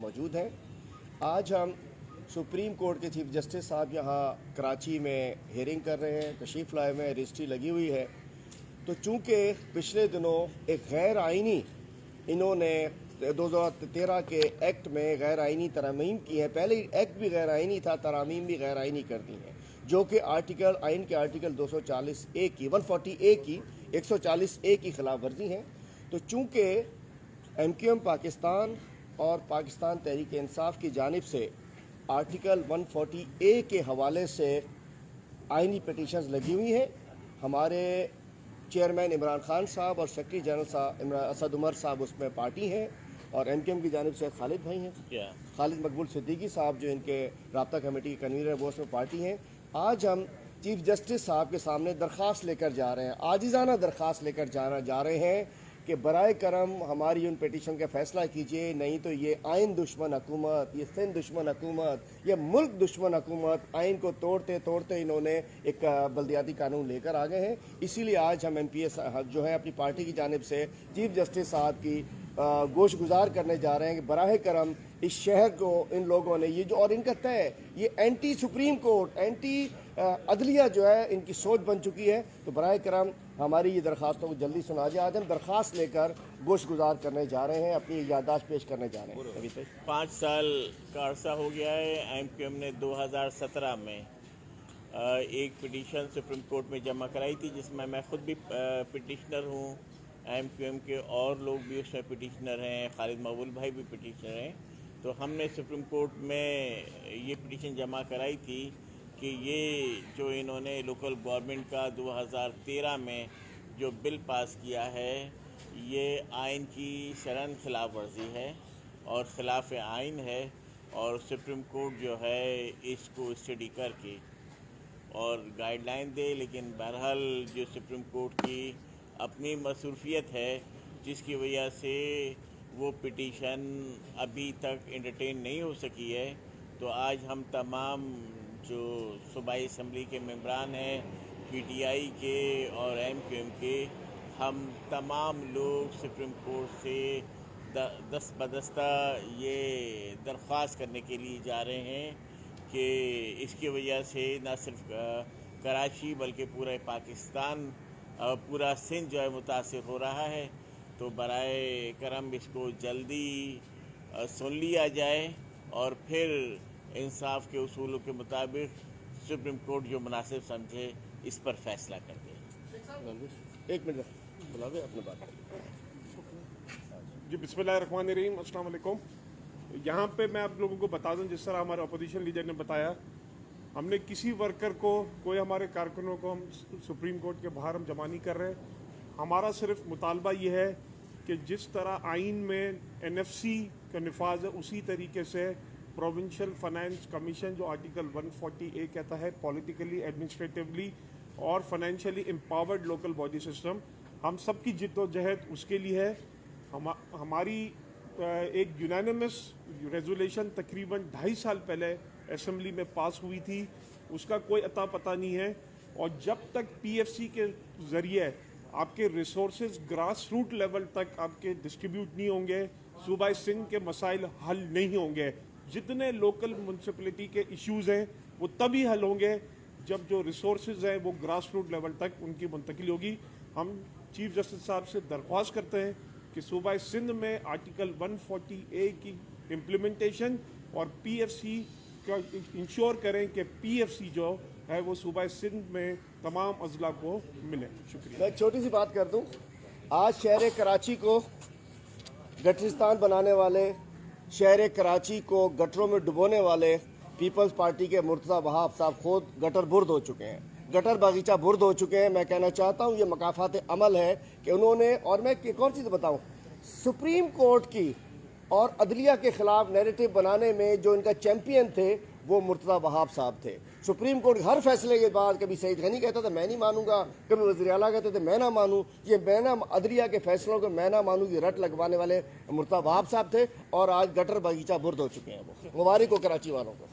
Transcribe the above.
موجود ہیں۔ آج ہم سپریم کورٹ کے چیف جسٹس صاحب یہاں کراچی میں ہیئرنگ کر رہے ہیں، تشریف لائے ہوئے ہیں، رجسٹری لگی ہوئی ہے۔ تو چونکہ پچھلے دنوں ایک غیر آئینی انہوں نے 2013 کے ایکٹ میں غیر آئینی ترامیم کی ہیں، پہلے ایکٹ بھی غیر آئینی تھا، ترامیم بھی غیر آئینی کر دی ہیں، جو کہ آئین کے آرٹیکل 240A کی 140A کی 140A کی خلاف ورزی ہیں۔ تو چونکہ MQM پاکستان اور پاکستان تحریک انصاف کی جانب سے آرٹیکل 140A کے حوالے سے آئینی پٹیشنز لگی ہوئی ہیں، ہمارے چیئرمین عمران خان صاحب اور سیکرٹری جنرل صاحب اسد عمر صاحب اس میں پارٹی ہیں، اور MQM کی جانب سے خالد بھائی ہیں، خالد مقبول صدیقی صاحب جو ان کے رابطہ کمیٹی کے کنوینر ہیں وہ اس میں پارٹی ہیں۔ آج ہم چیف جسٹس صاحب کے سامنے درخواست لے کر جا رہے ہیں، عاجزانہ درخواست لے کر جا رہے ہیں کہ برائے کرم ہماری ان پیٹیشن کا فیصلہ کیجئے، نہیں تو یہ آئین دشمن حکومت، یہ سندھ دشمن حکومت، یہ ملک دشمن حکومت آئین کو توڑتے انہوں نے ایک بلدیاتی قانون لے کر آ گئے ہیں۔ اسی لیے آج ہم MPA جو ہے اپنی پارٹی کی جانب سے چیف جسٹس صاحب کی گوش گزار کرنے جا رہے ہیں کہ براہ کرم اس شہر کو ان لوگوں نے یہ جو اور ان کا طے یہ اینٹی سپریم کورٹ، اینٹی عدلیہ جو ہے ان کی سوچ بن چکی ہے، تو براہ کرم ہماری یہ درخواستوں کو جلدی سنا جائے۔ آج ہم درخواست لے کر گوش گزار کرنے جا رہے ہیں، اپنی یادداشت پیش کرنے جا رہے ہیں۔ 5 سال کا عرصہ ہو گیا ہے۔ MQM نے 2017 میں ایک پٹیشن سپریم کورٹ میں جمع کرائی تھی، جس میں خود بھی پٹیشنر ہوں، MQM کے اور لوگ بھی اس میں پٹیشنر ہیں، خالد مقبول بھائی بھی پٹیشنر ہیں۔ تو ہم نے سپریم کورٹ میں یہ پٹیشن جمع کرائی تھی کہ یہ جو انہوں نے لوکل گورنمنٹ کا 2013 میں جو بل پاس کیا ہے، یہ آئین کی شرعاً خلاف ورزی ہے اور خلاف آئین ہے، اور سپریم کورٹ جو ہے اس کو اسٹڈی کر کے اور گائیڈ لائن دے۔ لیکن بہرحال جو سپریم کورٹ کی اپنی مصروفیت ہے، جس کی وجہ سے وہ پٹیشن ابھی تک انٹرٹین نہیں ہو سکی ہے، تو آج ہم تمام جو صوبائی اسمبلی کے ممبران ہیں، PTI کے اور MQM کے، ہم تمام لوگ سپریم کورٹ سے دست بدستہ یہ درخواست کرنے کے لیے جا رہے ہیں کہ اس کی وجہ سے نہ صرف کراچی بلکہ پورے پاکستان، پورا سندھ جو ہے متاثر ہو رہا ہے۔ تو برائے کرم اس کو جلدی سن لیا جائے اور پھر انصاف کے اصولوں کے مطابق سپریم کورٹ جو مناسب سمجھے اس پر فیصلہ کر دے۔ ایک منٹ بلاوے اپنے بات جی، بسم اللہ الرحمن الرحیم، السلام علیکم۔ یہاں پہ میں آپ لوگوں کو بتا دوں، جس طرح ہمارے اپوزیشن لیڈر نے بتایا، ہم نے کسی ورکر کو، کوئی ہمارے کارکنوں کو ہم سپریم کورٹ کے باہر ہم جمع نہیں کر رہے۔ ہمارا صرف مطالبہ یہ ہے کہ جس طرح آئین میں NFC کا نفاذ ہے، اسی طریقے سے پروونشل فائنانس کمیشن جو آرٹیکل 140A کہتا ہے، پولیٹیکلی، ایڈمنسٹریٹیولی اور financially empowered local body system, ہم سب کی جد و جہد اس کے لیے ہے۔ ہماری ایک یونانیمس ریزولیشن تقریباً 2.5 سال پہلے اسمبلی میں پاس ہوئی تھی، اس کا کوئی اتا پتہ نہیں ہے، اور جب تک PFC کے ذریعے آپ کے ریسورسز گراس روٹ لیول تک آپ کے ڈسٹریبیوٹ نہیں ہوں گے، صوبہ سندھ کے مسائل حل نہیں ہوں گے۔ جتنے لوکل میونسپلٹی کے ایشوز ہیں وہ تبھی حل ہوں گے جب جو ریسورسز ہیں وہ گراس روٹ لیول تک ان کی منتقلی ہوگی۔ ہم چیف جسٹس صاحب سے درخواست کرتے ہیں کہ صوبہ سندھ میں آرٹیکل 140A کی امپلیمنٹیشن اور PFC کا انشور کریں کہ PFC جو ہے وہ صوبہ سندھ میں تمام اضلاع کو ملے۔ شکریہ۔ میں ایک چھوٹی سی بات کر دوں، آج شہر کراچی کو گٹرستان بنانے والے، شہر کراچی کو گٹروں میں ڈبونے والے پیپلز پارٹی کے مرتضیٰ وہاب صاحب خود گٹر برد ہو چکے ہیں، گٹر باغیچہ برد ہو چکے ہیں۔ میں کہنا چاہتا ہوں یہ مکافات عمل ہے کہ انہوں نے، اور میں ایک اور چیز بتاؤں، سپریم کورٹ کی اور عدلیہ کے خلاف نیریٹو بنانے میں جو ان کا چیمپئن تھے وہ مرتضیٰ وہاب صاحب تھے۔ سپریم کورٹ ہر فیصلے کے بعد کبھی سعید غنی کہتا تھا میں نہیں مانوں گا، کبھی وزیر اعلیٰ کہتے تھے میں نہ مانوں، یہ میں نہ عدلیہ کے فیصلوں کو میں نہ مانوں کی رٹ لگوانے والے مرتضیٰ وہاب صاحب تھے، اور آج گٹر باغیچہ برد ہو چکے ہیں۔ وہ مبارک ہو کراچی والوں کو۔